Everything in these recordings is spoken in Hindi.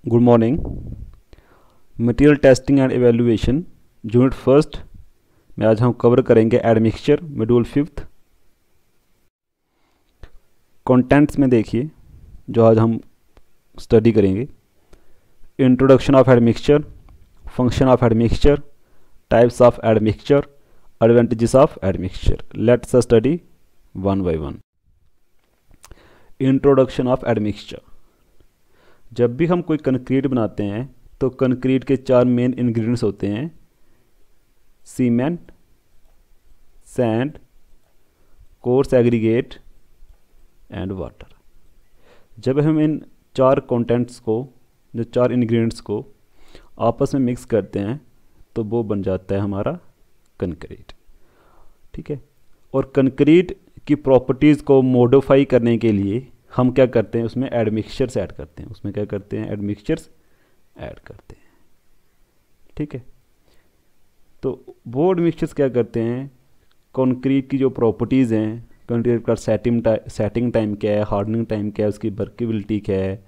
Good morning. Material testing and evaluation unit first में आज हम कवर करेंगे एडमिक्सचर मॉड्यूल फिफ्थ। कंटेंट्स में देखिए जो आज हम स्टडी करेंगे, introduction of admixture, function of admixture, types of admixture, advantages of admixture. Let's study one by one. Introduction of admixture. जब भी हम कोई कंक्रीट बनाते हैं तो कंक्रीट के चार मेन इंग्रेडिएंट्स होते हैं: cement, sand, coarse aggregate and water. जब हम इन चार कंटेंट्स को, जो चार इंग्रेडिएंट्स को आपस में मिक्स करते हैं तो वो बन जाता है हमारा कंक्रीट। ठीक है। और कंक्रीट की प्रॉपर्टीज़ को मॉडिफाई करने के लिए हम क्या करते हैं, उसमें एडमिक्सचर्स ऐड करते हैं। उसमें क्या करते हैं, एडमिक्सचर्स ऐड करते हैं। ठीक है। तो वो एडमिक्सचर्स क्या करते हैं, कंक्रीट की जो प्रॉपर्टीज़ हैं, कंक्रीट का सेटिंग टाइम क्या है, हार्डनिंग टाइम क्या है, उसकी वर्केबिलिटी क्या है,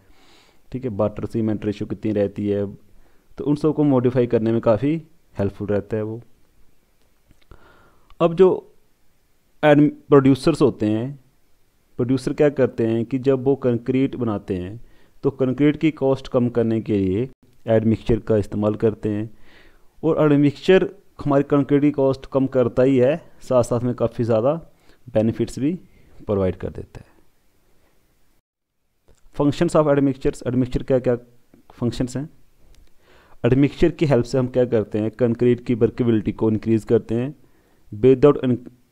ठीक है, वाटर सीमेंट रेशियो कितनी रहती है, तो उन सबको मॉडिफाई करने में काफ़ी हेल्पफुल रहता है वो। अब जो प्रोड्यूसर्स होते हैं, प्रोड्यूसर क्या करते हैं कि जब वो कंक्रीट बनाते हैं तो कंक्रीट की कॉस्ट कम करने के लिए एडमिक्सचर का इस्तेमाल करते हैं। और एडमिक्सचर हमारी कंक्रीट की कॉस्ट कम करता ही है, साथ साथ में काफ़ी ज़्यादा बेनिफिट्स भी प्रोवाइड कर देता है। Functions of admixtures. एडमिक्सचर क्या क्या फंक्शंस हैं? एडमिक्सचर की हेल्प से हम क्या करते हैं, कंक्रीट की वर्केबिलिटी को इंक्रीज़ करते हैं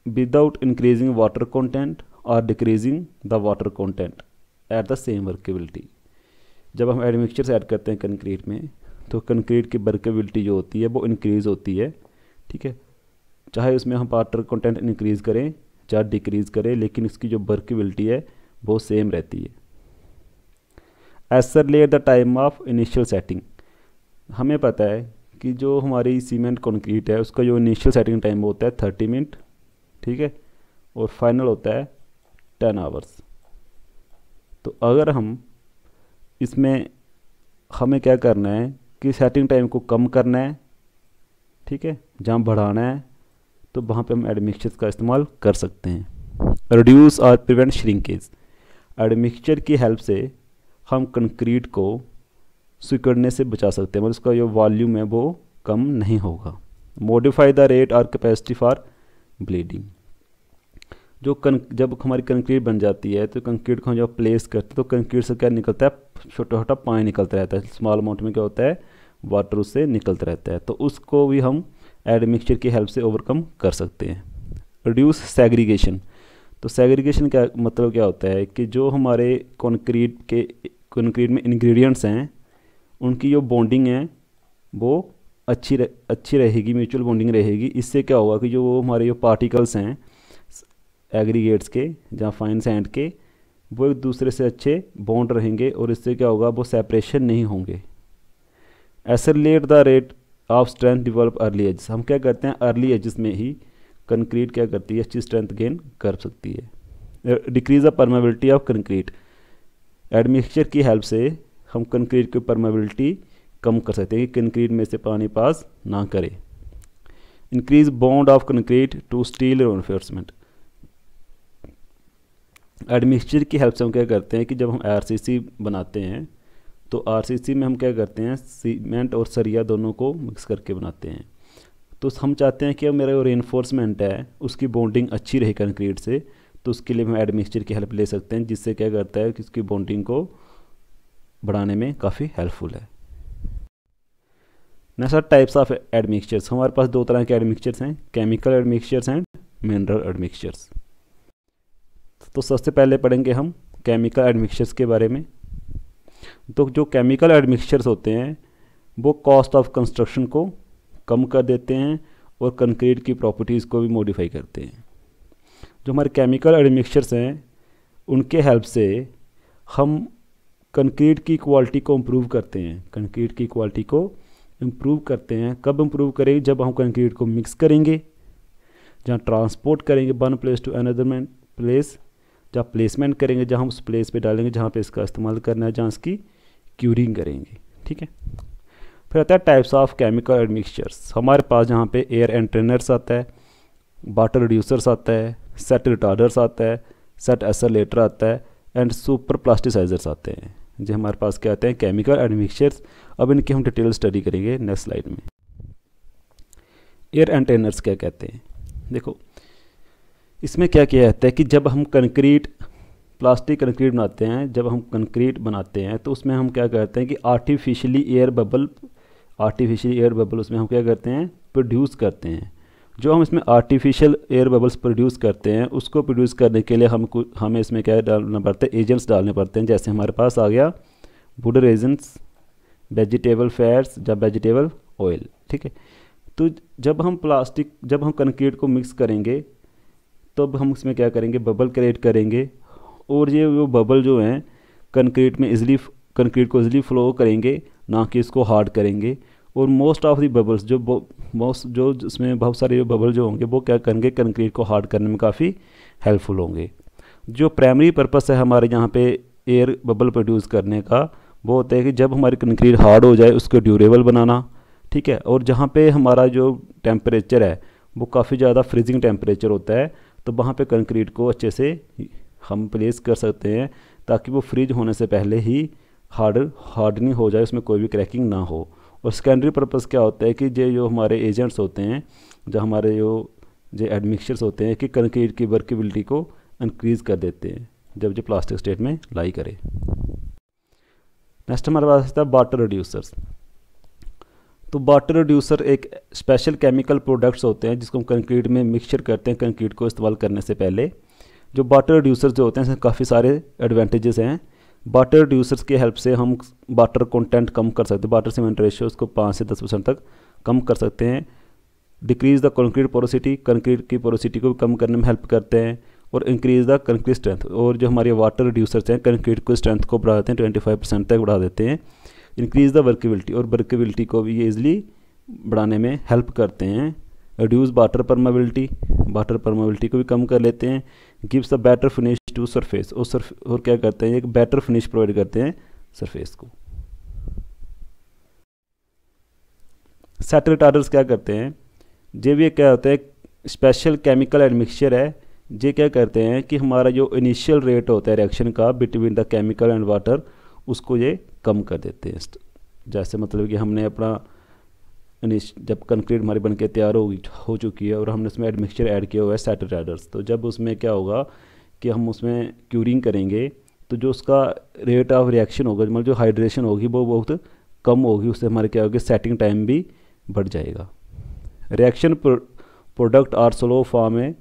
विदाउट इंक्रीजिंग वाटर कंटेंट और decreasing the water content at the same workability. जब हम एडमिक्सचर्स ऐड करते हैं कंक्रीट में तो कंक्रीट की वर्केबिलिटी जो होती है वो इंक्रीज़ होती है। ठीक है। चाहे उसमें हम वाटर कंटेंट इंक्रीज़ करें चाहे डिक्रीज़ करें, लेकिन इसकी जो वर्केबिलिटी है वो सेम रहती है। Acer let the time of initial setting. हमें पता है कि जो हमारी सीमेंट कंक्रीट है उसका जो इनिशियल सेटिंग टाइम होता है 30 मिनट। ठीक है। और फाइनल होता है 10 आवर्स। तो अगर हम इसमें हमें क्या करना है कि सेटिंग टाइम को कम करना है, ठीक है, जहाँ बढ़ाना है तो वहाँ पे हम एडमिक्सचर्स का इस्तेमाल कर सकते हैं। रिड्यूस और प्रिवेंट श्रिंकेज। एडमिक्सचर की हेल्प से हम कंक्रीट को सिकुड़ने से बचा सकते हैं, मतलब उसका जो वॉल्यूम है वो कम नहीं होगा। मॉडिफाई द रेट और कैपेसिटी फॉर ब्लीडिंग। जब हमारी कंक्रीट बन जाती है तो कंक्रीट को हम जब प्लेस करते हैं तो कंक्रीट से क्या निकलता है, छोटा छोटा पानी निकलता रहता है। स्मॉल अमाउंट में क्या होता है, वाटर उससे निकलता रहता है। तो उसको भी हम एडमिक्सचर की हेल्प से ओवरकम कर सकते हैं। Reduce segregation. तो सेग्रीगेशन का मतलब क्या होता है कि जो हमारे कंक्रीट में इंग्रेडिएंट्स हैं उनकी जो बॉन्डिंग है वो अच्छी रहेगी, म्यूचुअल बॉन्डिंग रहेगी। इससे क्या होगा कि जो वो हमारे जो पार्टिकल्स हैं एग्रीगेट्स के, जहाँ फाइन सैंड के, वो एक दूसरे से अच्छे बॉन्ड रहेंगे और इससे क्या होगा, वो सेपरेशन नहीं होंगे। Accelerate the rate of strength develop early ages. हम क्या करते हैं, अर्ली एजेस में ही कंक्रीट क्या करती है, अच्छी स्ट्रेंथ गेन कर सकती है। Decrease the permeability of concrete. Admixture की हेल्प से हम कंक्रीट की परमेबिलिटी कम कर सकते हैं कि कंक्रीट में से पानी पास ना करे। Increase bond of concrete to steel reinforcement. Admixture की हेल्प से हम क्या करते हैं कि जब हम आरसीसी बनाते हैं तो आरसीसी में हम क्या करते हैं, सीमेंट और सरिया दोनों को मिक्स करके बनाते हैं। तो हम चाहते हैं कि अब मेरा जो रेनफोर्समेंट है उसकी बॉन्डिंग अच्छी रहे कंक्रीट से, तो उसके लिए हम एडमिक्सचर की हेल्प ले सकते हैं, जिससे क्या करता है कि उसकी बॉन्डिंग को बढ़ाने में काफ़ी हेल्पफुल है। Next types of admixtures. हमारे पास दो तरह के एडमिक्सचर्स हैं, chemical admixtures and mineral admixtures. तो सबसे पहले पढ़ेंगे हम केमिकल एडमिक्सचर्स के बारे में। तो जो केमिकल एडमिक्सचर्स होते हैं वो कॉस्ट ऑफ कंस्ट्रक्शन को कम कर देते हैं और कंक्रीट की प्रॉपर्टीज़ को भी मॉडिफाई करते हैं। जो हमारे केमिकल एडमिक्सचर्स हैं उनके हेल्प से हम कंक्रीट की क्वालिटी को इम्प्रूव करते हैं। कंक्रीट की क्वालिटी को इम्प्रूव करते हैं। कब इम्प्रूव करेंगे, जब हम कंक्रीट को मिक्स करेंगे, जहाँ ट्रांसपोर्ट करेंगे one place to another place, जहाँ प्लेसमेंट करेंगे, जहाँ हम उस प्लेस पे डालेंगे जहाँ पे इसका इस्तेमाल करना है, जहाँ इसकी क्यूरिंग करेंगे। ठीक है। फिर आता है टाइप्स ऑफ केमिकल एडमिक्सचर्स। हमारे पास जहाँ पे एयर एंट्रेनर्स आता है, वाटर रिड्यूसर्स आता है, सेट रिटार्डर्स आता है, सेट एसलेटर आता है एंड सुपर प्लास्टिसाइजर्स आते हैं। जो हमारे पास क्या आते हैं केमिकल एडमिक्सचर्स। अब इनकी हम डिटेल स्टडी करेंगे नेक्स्ट स्लाइड में। एयर एंट्रेनर्स क्या कहते हैं, देखो इसमें क्या किया जाता है कि जब हम कंक्रीट प्लास्टिक कंक्रीट बनाते हैं, जब हम कंक्रीट बनाते हैं तो उसमें हम क्या करते हैं कि आर्टिफिशियली एयर बबल उसमें हम क्या करते हैं प्रोड्यूस करते हैं। जो हम इसमें आर्टिफिशियल एयर बबल्स प्रोड्यूस करते हैं उसको प्रोड्यूस करने के लिए हमें इसमें क्या डालना पड़ता है, एजेंट्स डालने पड़ते हैं। जैसे हमारे पास आ गया वुड रेजन्स, वेजिटेबल फैट्स या वेजिटेबल ऑयल, ठीक है। तो जब हम कंक्रीट को मिक्स करेंगे तब हम इसमें क्या करेंगे बबल क्रिएट करेंगे, और ये वो बबल जो हैं कंक्रीट को इजीली फ्लो करेंगे, ना कि इसको हार्ड करेंगे। और मोस्ट ऑफ दी बबल्स जो इसमें बहुत सारे बबल जो होंगे वो क्या करेंगे कंक्रीट को हार्ड करने में काफ़ी हेल्पफुल होंगे। जो प्राइमरी पर्पस है हमारे यहाँ पे एयर बबल प्रोड्यूस करने का वो होता है कि जब हमारी कंक्रीट हार्ड हो जाए उसको ड्यूरेबल बनाना, ठीक है। और जहाँ पे हमारा जो टेम्परेचर है वो काफ़ी ज़्यादा फ्रीजिंग टेम्परेचर होता है, तो वहाँ पे कंक्रीट को अच्छे से हम प्लेस कर सकते हैं ताकि वो फ्रीज होने से पहले ही हार्डनिंग हो जाए, उसमें कोई भी क्रैकिंग ना हो। और सेकेंडरी पर्पस क्या होता है कि जो हमारे एजेंट्स होते हैं, जो हमारे जो एडमिक्सचर्स होते हैं कि कंक्रीट की वर्केबिलिटी को इंक्रीज़ कर देते हैं जब जो प्लास्टिक स्टेट में लाई करे। नेक्स्ट हमारे पास आता है वाटर रिड्यूसर्स। तो वाटर रिड्यूसर एक स्पेशल केमिकल प्रोडक्ट्स होते हैं जिसको हम कंक्रीट में मिक्सचर करते हैं कंक्रीट को इस्तेमाल करने से पहले। जो वाटर रिड्यूसर्स जो होते हैं इसमें काफ़ी सारे एडवांटेजेस हैं। वाटर रिड्यूसर्स की हेल्प से हम वाटर कंटेंट कम कर सकते हैं, वाटर सीमेंट रेशियो उसको 5 से 10% तक कम कर सकते हैं। Decrease the concrete porosity, concrete की पोरोसिटी को कम करने में हेल्प करते हैं। और इंक्रीज़ द कंक्रीट स्ट्रेंथ, और जो हमारे वाटर रिड्यूसर्स हैं कंक्रीट को स्ट्रेंथ को बढ़ा देते हैं, 25% तक बढ़ा देते हैं। इंक्रीज़ द वर्केबिलिटी, और वर्केबिलिटी को भी ये ईज़िली बढ़ाने में हेल्प करते हैं। रिड्यूस वाटर परमेबिलिटी को भी कम कर लेते हैं। Gives a better finish to surface, और क्या करते हैं एक बेटर फिनिश प्रोवाइड करते हैं सरफेस को। सेट रिटार्डर्स क्या करते हैं, ये भी क्या होता है स्पेशल केमिकल एडमिक्सचर है। ये क्या करते हैं कि हमारा जो इनिशियल रेट होता है रिएक्शन का between the chemical and water उसको ये कम कर देते हैं। जैसे मतलब कि हमने अपना जब कंक्रीट हमारी बन के तैयार हो चुकी है और हमने उसमें एडमिक्सचर ऐड किया हुआ है सेट रिटार्डर्स, तो जब उसमें क्या होगा कि हम उसमें क्यूरिंग करेंगे तो जो उसका रेट ऑफ रिएक्शन होगा, मतलब जो हाइड्रेशन होगी वो बहुत कम होगी, उससे हमारे क्या होगी सेटिंग टाइम भी बढ़ जाएगा। Reaction product are slow form है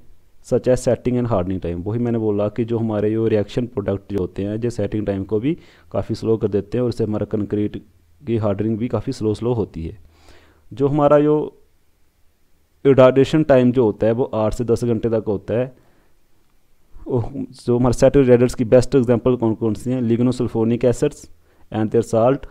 such as setting and hardening time. वही मैंने बोला कि जो हमारे जो रिएक्शन प्रोडक्ट जो होते हैं जो सेटिंग टाइम को भी काफ़ी स्लो कर देते हैं, और इससे हमारा कंक्रीट की हार्डनिंग भी काफ़ी स्लो होती है। जो हमारा जो रिटार्डेशन टाइम जो होता है वो 8 से 10 घंटे तक होता है। जो हमारे सेट रिटार्डर्स की बेस्ट एग्जांपल कौन कौन सी हैं, lignosulfonic acids and their salt,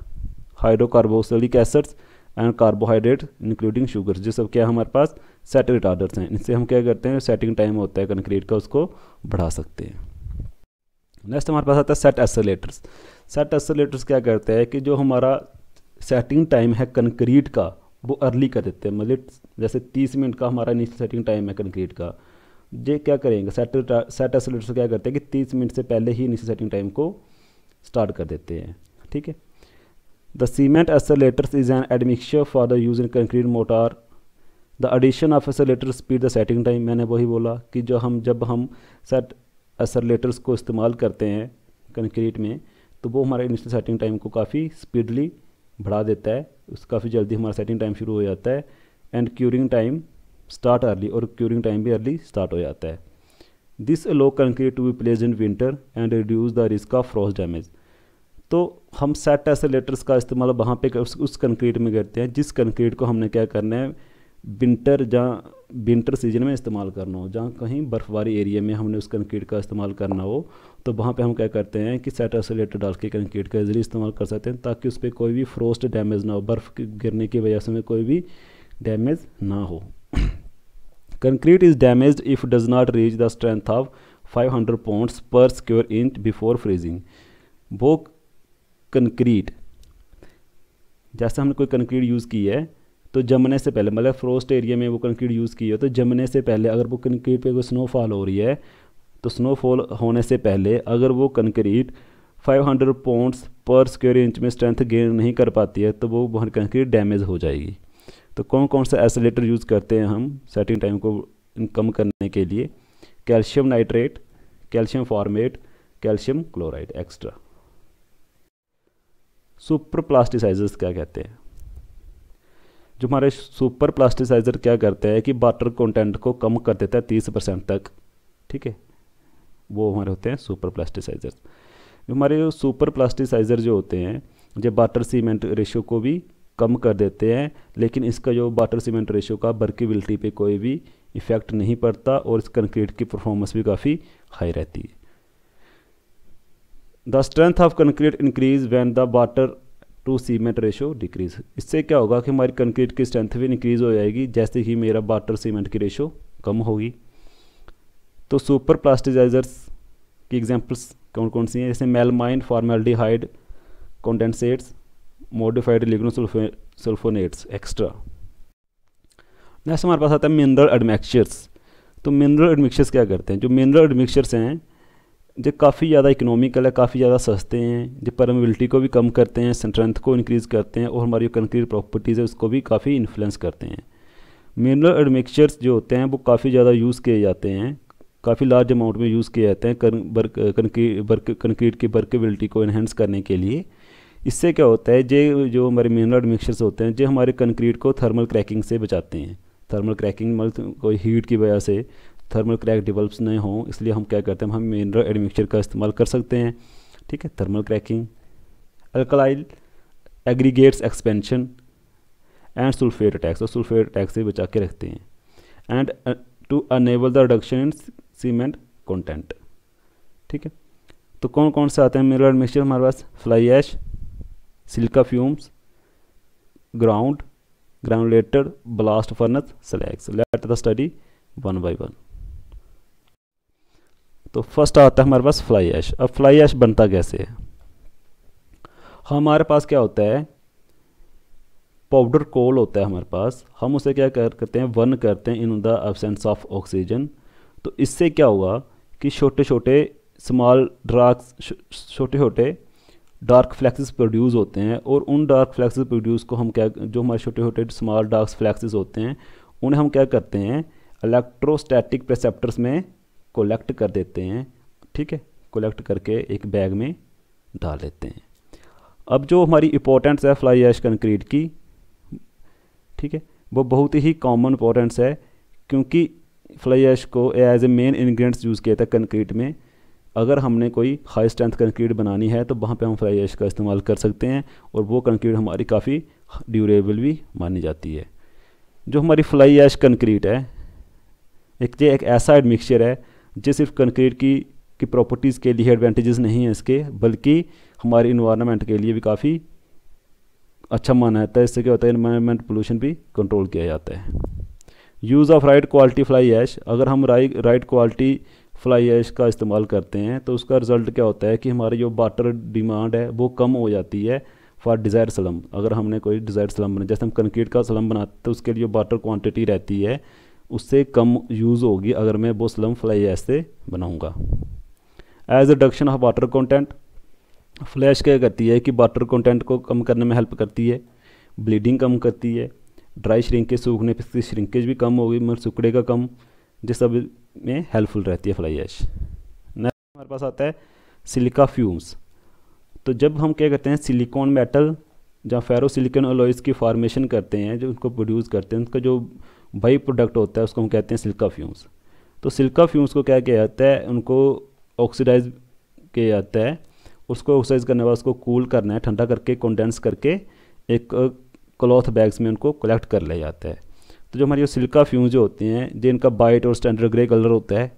hydrocarboxylic acids and carbohydrate including sugars, जो सब क्या हमारे पास सेट रिटार्डर्स हैं। इनसे हम क्या करते हैं सेटिंग टाइम होता है कंक्रीट का उसको बढ़ा सकते हैं। नेक्स्ट हमारे पास आता है सेट एसलेटर्स। सेट एसलेटर्स क्या करते हैं कि जो हमारा सेटिंग टाइम है कंक्रीट का वो अर्ली कर देते हैं। मतलब जैसे 30 मिनट का हमारा इनिशियल सेटिंग टाइम है कंक्रीट का, ये क्या करेंगे सेट एसलेटर्स क्या करते हैं कि 30 मिनट से पहले ही इनिशियल सेटिंग टाइम को स्टार्ट कर देते हैं, ठीक है। The cement accelerators is an admixture for the use in concrete mortar. The addition of accelerator speed the setting time. मैंने वही बोला कि जब हम सेट एसलेटर्स को इस्तेमाल करते हैं कंक्रीट में तो वो हमारे इनिशियल सेटिंग टाइम को काफ़ी स्पीडली बढ़ा देता है, काफ़ी जल्दी हमारा सेटिंग टाइम शुरू हो जाता है। And curing time start early, और क्यूरिंग टाइम भी अर्ली स्टार्ट हो जाता है। This allow concrete to be placed in winter and reduce the risk of frost damage. तो हम सेट एसलेटर्स का इस्तेमाल वहाँ पे उस कंक्रीट में करते हैं जिस कंक्रीट को हमने क्या करना है विंटर सीजन में इस्तेमाल करना हो, जहाँ कहीं बर्फबारी एरिया में हमने उस कंक्रीट का इस्तेमाल करना हो, तो वहाँ पे हम क्या करते हैं कि सेट एसलेटर डाल के कंक्रीट का इजीली इस्तेमाल कर सकते हैं ताकि उस पर कोई भी फ्रोस्ट डैमेज ना हो, बर्फ़ गिरने की वजह से में कोई भी डैमेज ना हो। Concrete is damaged if does not reach the strength of 500 pounds पर स्क्वायर इंच बिफोर फ्रीजिंग। वो कंक्रीट जैसे हमने कोई कंक्रीट यूज़ की है तो जमने से पहले, मतलब फ्रोस्ट एरिया में वो कंक्रीट यूज़ की है तो जमने से पहले अगर वो कंक्रीट पे कोई स्नोफॉल हो रही है तो स्नोफॉल होने से पहले अगर वो कंक्रीट 500 पाउंड्स पर स्क्वायर इंच में स्ट्रेंथ गेन नहीं कर पाती है तो वो कंक्रीट डैमेज हो जाएगी। तो कौन कौन सा एसिलेटर यूज़ करते हैं हम सेटिंग टाइम को कम करने के लिए? Calcium nitrate, calcium formate, calcium chloride extra. Super plasticisers क्या कहते हैं? जो हमारे सुपर प्लास्टिसाइजर क्या करते हैं कि वाटर कंटेंट को कम कर देता है 30% तक, ठीक है, वो हमारे होते हैं सुपर प्लास्टिसाइजर्स। जो हमारे सुपर प्लास्टिसाइजर जो होते हैं जो वाटर सीमेंट रेशियो को भी कम कर देते हैं, लेकिन इसका जो वाटर सीमेंट रेशियो का वर्केबिलिटी पे कोई भी इफ़ेक्ट नहीं पड़ता और इस कंक्रीट की परफॉर्मेंस भी काफ़ी हाई रहती है। The strength of concrete increase when the water to cement ratio decrease. इससे क्या होगा कि हमारी कंक्रीट की स्ट्रेंथ भी इंक्रीज हो जाएगी जैसे ही मेरा वाटर सीमेंट की रेशियो कम होगी। तो सुपर प्लास्टिसाइजर्स की एग्जांपल्स कौन कौन सी हैं? जैसे मेलमाइन, फॉर्मेल्डिहाइड, कंडेंसेट्स, मॉडिफाइड लिग्नोसल्फोनेट्स एक्स्ट्रा। नेक्स्ट हमारे पास आता है मिनरल एडमिक्सचर्स। तो मिनरल एडमिक्सचर्स क्या करते हैं? जो मिनरल एडमिक्सचर्स हैं जो काफ़ी ज़्यादा इकोनॉमिकल है, काफ़ी ज़्यादा सस्ते हैं, जो परमेबिलिटी को भी कम करते हैं, स्ट्रेंथ को इंक्रीज़ करते हैं और हमारी कंक्रीट प्रॉपर्टीज़ है उसको भी काफ़ी इन्फ्लुएंस करते हैं। मिनरल एडमिक्सचर्स जो होते हैं वो काफ़ी ज़्यादा यूज़ किए जाते हैं, काफ़ी लार्ज अमाउंट में यूज़ किए जाते हैं कंक्रीट की वर्केबिलिटी को इन्हेंस करने के लिए। इससे क्या होता है जो हमारे मिनरल एडमिक्सचर्स होते हैं जो हमारे कंक्रीट को थर्मल क्रैकिंग से बचाते हैं। थर्मल क्रैकिंग मतलब कोई हीट की वजह से थर्मल क्रैक डेवलप्स नहीं हो, इसलिए हम क्या करते हैं हम मिनरल एडमिक्सचर का इस्तेमाल कर सकते हैं, ठीक है। Thermal cracking, alkali aggregates expansion and sulphate attacks, और सल्फेट अटैक से बचा के रखते हैं। And to enable the reduction in cement content, ठीक है। तो कौन कौन से आते हैं मिनरल एडमिक्सचर हमारे पास? Fly ash, silica fumes, ground granulated, blast furnace, slags. Let the study one by one. तो फर्स्ट आता है हमारे पास फ्लाई ऐश। अब फ्लाई ऐश बनता कैसे है? हमारे पास क्या होता है, पाउडर कोल होता है हमारे पास, हम उसे क्या करते हैं बर्न करते हैं in the absence of oxygen. तो इससे क्या हुआ कि छोटे छोटे डार्क फ्लैक्सेस प्रोड्यूस होते हैं और उन डार्क फ्लैक्सेस प्रोड्यूस को हम क्या, जो हमारे छोटे छोटे स्मॉल डार्क फ्लैक्सेस होते हैं उन्हें हम क्या करते हैं इलेक्ट्रोस्टैटिक प्रेसेप्टर्स में कलेक्ट कर देते हैं, ठीक है। कलेक्ट करके एक बैग में डाल देते हैं। अब जो हमारी इंपॉर्टेंस है फ्लाई ऐश कंक्रीट की, ठीक है, वो बहुत ही कॉमन इंपॉर्टेंस है क्योंकि फ्लाई ऐश को as a main ingredients use किया था कंक्रीट में। अगर हमने कोई हाई स्ट्रेंथ कंक्रीट बनानी है तो वहाँ पे हम फ्लाई ऐश का इस्तेमाल कर सकते हैं और वो कंक्रीट हमारी काफ़ी ड्यूरेबल भी मानी जाती है। जो हमारी फ्लाई ऐश कंक्रीट है एक ऐसा एडमिक्सचर है जो सिर्फ कंक्रीट की प्रॉपर्टीज़ के लिए एडवांटेजेस नहीं है इसके, बल्कि हमारे इन्वायरमेंट के लिए भी काफ़ी अच्छा माना जाता है। इससे क्या होता है इन्वायरमेंट पोल्यूशन भी कंट्रोल किया जाता है। Use of right quality fly ash, अगर हम राइट क्वालिटी फ्लाई ऐश का इस्तेमाल करते हैं तो उसका रिज़ल्ट क्या होता है कि हमारी जो वाटर डिमांड है वो कम हो जाती है फॉर डिज़ायर स्लम। अगर हमने कोई डिज़ायर स्लम बना, जैसे हम कंक्रीट का स्लम बनाते हैं तो उसके लिए वाटर क्वांटिटी रहती है उससे कम यूज़ होगी अगर मैं वो स्लम फ्लाई ऐश से बनाऊँगा। As a reduction of water content, fly ash क्या करती है कि वाटर कंटेंट को कम करने में हेल्प करती है, ब्लीडिंग कम करती है, ड्राई श्रिंकेज सूखने पर श्रिंकेज भी कम होगी मगर सिकुड़ेगा कम, जिस सब में हेल्पफुल रहती है फ्लाई ऐश। नेक्स्ट हमारे पास आता है सिलिका फ्यूम्स। तो जब हम क्या करते हैं सिलिकॉन मेटल या फेरो सिलिकॉन अलॉयज़ की फॉर्मेशन करते हैं, जो उनको प्रोड्यूस करते हैं, उनका जो बाई प्रोडक्ट होता है उसको हम कहते हैं सिलिका फ्यूम्स। तो सिलिका फ्यूम्स को क्या किया जाता है, उनको ऑक्सीडाइज किया जाता है, उसको ऑक्सीडाइज करने के बाद उसको कूल करना है, ठंडा करके कंडेंस करके एक क्लॉथ बैग्स में उनको कलेक्ट कर लिया जाता है। तो जो हमारी सिलिका फ्यूम्स जो होती हैं जिनका वाइट और स्टैंडर्ड ग्रे कलर होता है,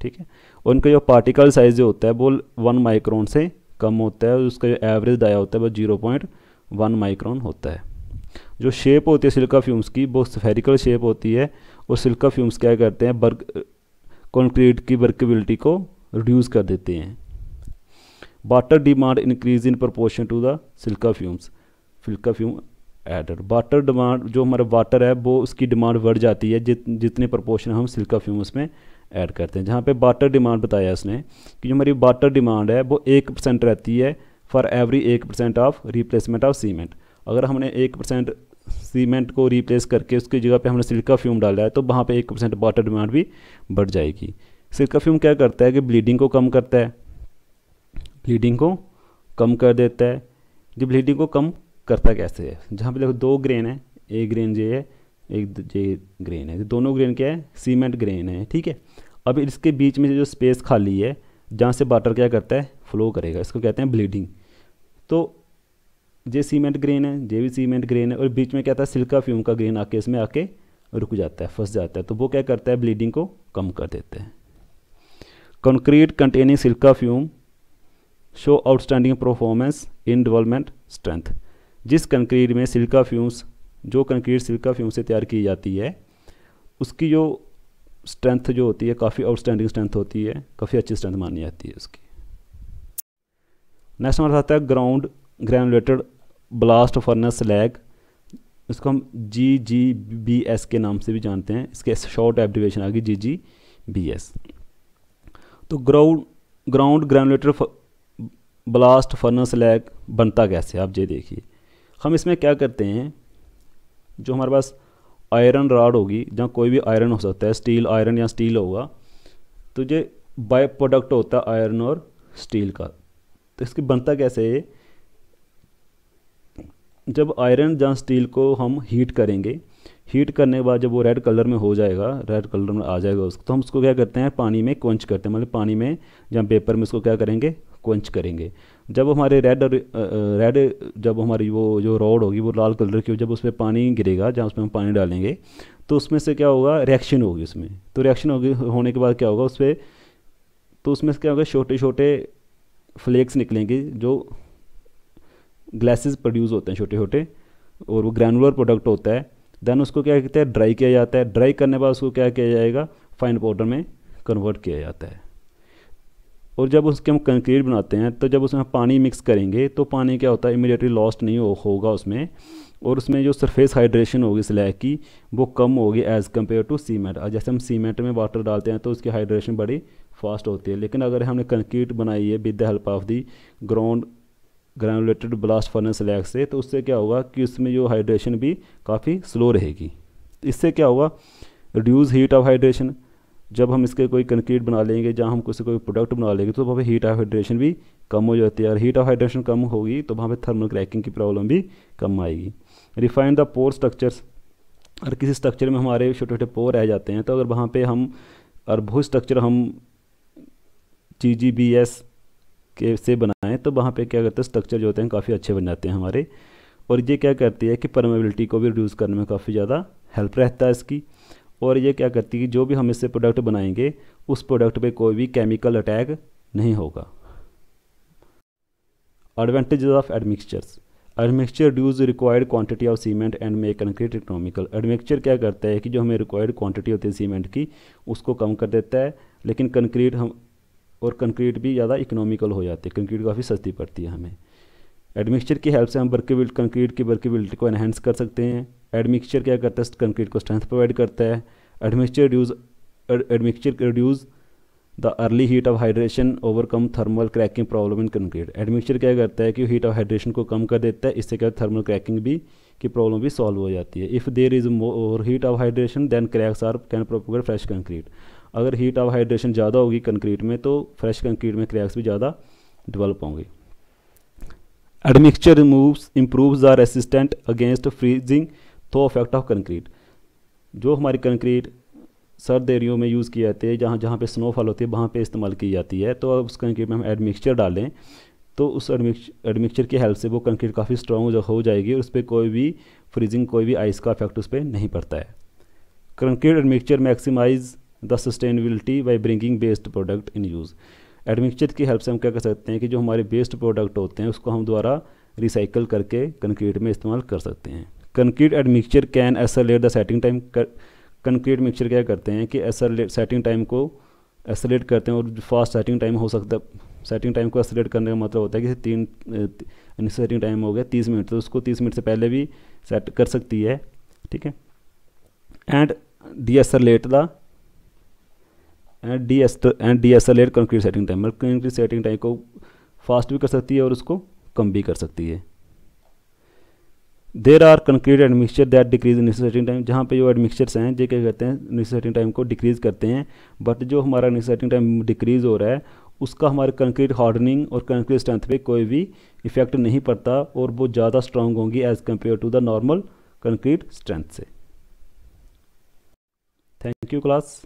ठीक है, और उनका जो पार्टिकल साइज़ जो होता है वो 1 माइक्रोन से कम होता है और उसका जो एवरेज डाया होता है वो 0.1 माइक्रोन होता है। जो शेप होती है सिलिका फ्यूम्स की वो स्फेरिकल शेप होती है और सिलिका फ्यूम्स क्या करते हैं कंक्रीट की वर्केबिलिटी को रिड्यूस कर देते हैं। Water demand increase in proportion to the silica fumes. Silica fume adder. Water demand, जो हमारा वाटर है वो उसकी डिमांड बढ़ जाती है जितने प्रोपोर्शन हम सिलिका फ्यूम उसमें ऐड करते हैं। जहाँ पे वाटर डिमांड बताया उसने कि जो हमारी वाटर डिमांड है वो 1% रहती है for every 1% of replacement of cement. अगर हमने 1% सीमेंट को रिप्लेस करके उसकी जगह पे हमने सिलिका फ्यूम डाला है तो वहाँ पे 1% वाटर डिमांड भी बढ़ जाएगी। सिलिका फ्यूम क्या करता है कि ब्लीडिंग को कम करता है, ब्लीडिंग को कम कर देता है। जो ब्लीडिंग को कम करता कैसे है, जहाँ पे देखो 2 ग्रेन है, एक ग्रेन ये है, एक ये ग्रेन है, दोनों ग्रेन क्या है, सीमेंट ग्रेन है, ठीक है। अब इसके बीच में जो स्पेस खाली है जहाँ से वाटर क्या करता है, फ्लो करेगा, इसको कहते हैं ब्लीडिंग। तो ये सीमेंट ग्रेन है, ये भी सीमेंट ग्रेन है, और बीच में क्या था, सिलिका फ्यूम का ग्रेन आके इसमें आके रुक जाता है, फंस जाता है, तो वो क्या करता है, ब्लीडिंग को कम कर देता है। Concrete containing silica fume show outstanding performance in development strength. जिस कंक्रीट में सिलिका फ्यूम्स, जो कंक्रीट सिलिका फ्यूम से तैयार की जाती है उसकी जो स्ट्रेंथ जो होती है काफ़ी आउटस्टैंडिंग स्ट्रेंथ होती है, काफ़ी अच्छी स्ट्रेंथ मानी जाती है उसकी। नेक्स्ट हमारे साथ है ground granulated blast furnace slag, इसको हम GGBS के नाम से भी जानते हैं, इसके शॉर्ट एब्रिविएशन आ गई GGBS। तो ground granulated blast furnace slag बनता कैसे, आप ये देखिए। हम इसमें क्या करते हैं, जो हमारे पास आयरन रॉड होगी, जहाँ कोई भी आयरन हो सकता है, स्टील आयरन या स्टील होगा, तो ये बाय प्रोडक्ट होता है आयरन और स्टील का। तो इसकी बनता कैसे है, जब आयरन या स्टील को हम हीट करेंगे, हीट करने के बाद जब वो रेड कलर में हो जाएगा, रेड कलर में आ जाएगा उसको, तो हम उसको क्या करते हैं, पानी में क्वंच करते हैं, मतलब पानी में या पेपर में उसको क्या करेंगे, क्वंच करेंगे। जब हमारे जब हमारी वो जो रॉड होगी वो लाल कलर की, जब उस पर पानी गिरेगा, जहाँ उसमें हम पानी डालेंगे, तो उसमें से क्या होगा, रिएक्शन होगी उसमें। तो रिएक्शन होने के बाद क्या होगा उस पर, तो उसमें से क्या होगा, छोटे छोटे फ्लेक्स निकलेंगे, जो ग्लासेस प्रोड्यूस होते हैं छोटे छोटे, और वो ग्रैनुलर प्रोडक्ट होता है। देन उसको क्या कहते हैं, ड्राई किया जाता है। ड्राई करने के बाद उसको क्या किया जाएगा, फाइन पाउडर में कन्वर्ट किया जाता है। और जब उसके हम कंक्रीट बनाते हैं तो जब उसमें पानी मिक्स करेंगे तो पानी क्या होता है, इमीडिएटली लॉस्ट नहीं होगा उसमें, और उसमें जो सरफेस हाइड्रेशन होगी स्लैग की वो कम होगी एज़ कम्पेयर टू सीमेंट। जैसे हम सीमेंट में वाटर डालते हैं तो उसकी हाइड्रेशन बड़ी फास्ट होती है, लेकिन अगर हमने कंक्रीट बनाई है with the help of the ground granulated blast furnace slag से, तो उससे क्या होगा कि उसमें जो हाइड्रेशन भी काफ़ी स्लो रहेगी। इससे क्या होगा, रिड्यूस हीट ऑफ हाइड्रेशन। जब हम इसके कोई कंक्रीट बना लेंगे, जहाँ हम कोई प्रोडक्ट बना लेंगे, तो वहाँ पे हीट ऑफ हाइड्रेशन भी कम हो जाती है, और हीट ऑफ हाइड्रेशन कम होगी तो वहाँ पे थर्मल क्रैकिंग की प्रॉब्लम भी कम आएगी। रिफाइन द पोर स्ट्रक्चर्स, अगर किसी स्ट्रक्चर में हमारे छोटे छोटे पोर रह जाते हैं, तो अगर वहाँ पे हम और बहुत स्ट्रक्चर हम GGBS के से बनाएं, तो वहाँ पे क्या करते हैं, स्ट्रक्चर जो होते हैं काफ़ी अच्छे बन जाते हैं हमारे। और ये क्या करती है कि परमेबिलिटी को भी रिड्यूस करने में काफ़ी ज़्यादा हेल्प रहता है इसकी। और ये क्या करती है कि जो भी हम इससे प्रोडक्ट बनाएंगे उस प्रोडक्ट पे कोई भी केमिकल अटैक नहीं होगा। Advantages of admixtures, admixture reduce required quantity of cement and make concrete economical. Admixture क्या करता है कि जो हमें रिक्वायर्ड क्वांटिटी होती है सीमेंट की उसको कम कर देता है, लेकिन कंक्रीट भी ज़्यादा इकोनॉमिकल हो जाती है, कंक्रीट काफ़ी सस्ती पड़ती है हमें। एडमिक्सचर की हेल्प से हम कंक्रीट की वर्केबिलिटी को एनहेंस कर सकते हैं। एडमिक्सचर क्या करता है, कंक्रीट को स्ट्रेंथ प्रोवाइड करता है। Admixture reduce the early heat of hydration overcome thermal cracking problem in concrete. Admixture क्या करता है कि हीट ऑफ हाइड्रेशन को कम कर देता है, इससे क्या थर्मल क्रैकिंग भी की प्रॉब्लम भी सॉल्व हो जाती है। If there is more heat of hydration then cracks are can propagate fresh concrete. अगर हीट ऑफ हाइड्रेशन ज़्यादा होगी कंक्रीट में तो फ्रेश कंक्रीट में क्रैक्स भी ज़्यादा डेवलप होंगे। Admixture improves the resistant against freezing throw effect of concrete. जो हमारी कंक्रीट सर्द एरियो में यूज़ की जाती है, जहाँ जहाँ पे स्नोफॉल होती है वहाँ पे इस्तेमाल की जाती है, तो अब उस कंक्रीट में हम एडमिक्सचर डालें तो उस एडमिक्सचर की हेल्प से वो कंक्रीट काफ़ी स्ट्रॉन्ग हो जाएगी और उस पर कोई भी फ्रीजिंग कोई भी आइस का इफेक्ट उस पर नहीं पड़ता है। Concrete admixture maximize the sustainability by bringing based product in use. Admixture की हेल्प से हम क्या कर सकते हैं कि जो हमारे बेस्ड प्रोडक्ट होते हैं उसको हम दोबारा रिसाइकल करके कंक्रीट में इस्तेमाल कर सकते हैं। Concrete admixture can accelerate the setting time. Concrete mixture क्या करते हैं कि सेटिंग टाइम को एक्सेलरेट करते हैं और फास्ट सेटिंग टाइम हो सेटिंग टाइम को एक्सेलरेट करने का मतलब होता है कि इनिशियल सेटिंग टाइम हो गया 30 मिनट, तो उसको 30 मिनट से पहले भी सेट कर सकती है, ठीक है। एंड डीएसएलेट कंक्रीट सेटिंग टाइम, मतलब कंक्रीट सेटिंग टाइम को फास्ट भी कर सकती है और उसको कम भी कर सकती है। There are concrete admixture that decrease initial setting time, जहाँ पे जो एडमिक्सचर्स हैं जो क्या कहते हैं इनिशियल सेटिंग टाइम को डिक्रीज़ करते हैं, बट जो हमारा इनिशियल सेटिंग टाइम डिक्रीज़ हो रहा है उसका हमारे कंक्रीट हार्डनिंग और कंक्रीट स्ट्रेंथ पे कोई भी इफेक्ट नहीं पड़ता और वो ज़्यादा स्ट्रांग होंगी as compare to the normal concrete strength से। Thank you class.